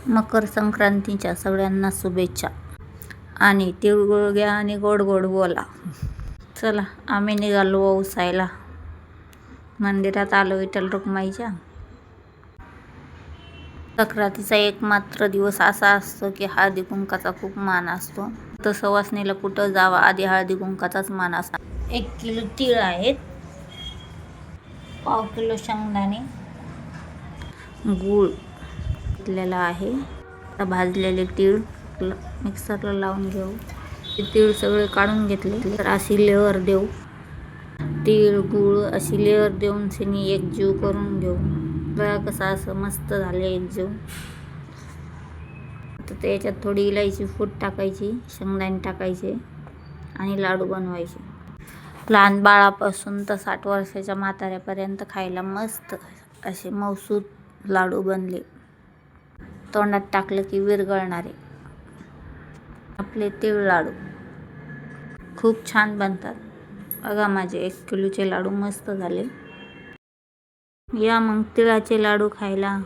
मकर संक्रांतीच्या सगळ्यांना शुभेच्छा आणि तिळगुळ घ्या आणि गोड गोड बोला. चला आम्ही निघालो ओसायला. मंदिरात आलो विठ्ठल रुक्माईच्या. संक्रांतीचा एकमात्र दिवस असा असतो की हळदी कुंकाचा खूप मान असतो. तर सवासणीला कुठं जावा आधी हळदी कुंकाचाच मान असतो. 1 किलो तीळ आहेत, पाव किलो शेंगदाणे, गूळ घेतलेला आहे. भाजलेले तीळ मिक्सरला लावून घेऊ. तीळ सगळे काढून घेतले तर अशी लेअर देऊ. तीळ गूळ अशी लेअर देऊन सिनी एकजीव करून घेऊ. बघा कसं असं मस्त झाले एकजीव. तर त्याच्यात थोडी इलायची पूड टाकायची, शेंगदाणे टाकायचे आणि लाडू बनवायचे. लहान बाळापासून तर 60 वर्षाच्या म्हाताऱ्यापर्यंत खायला मस्त असे मौसूद लाडू बनले. तोंडात टाकलं की विरघळणारे आपले तीळ लाडू खूप छान बनतात. बघा माझे 1 किलोचे लाडू मस्त झाले. या मग तिळाचे लाडू खायला.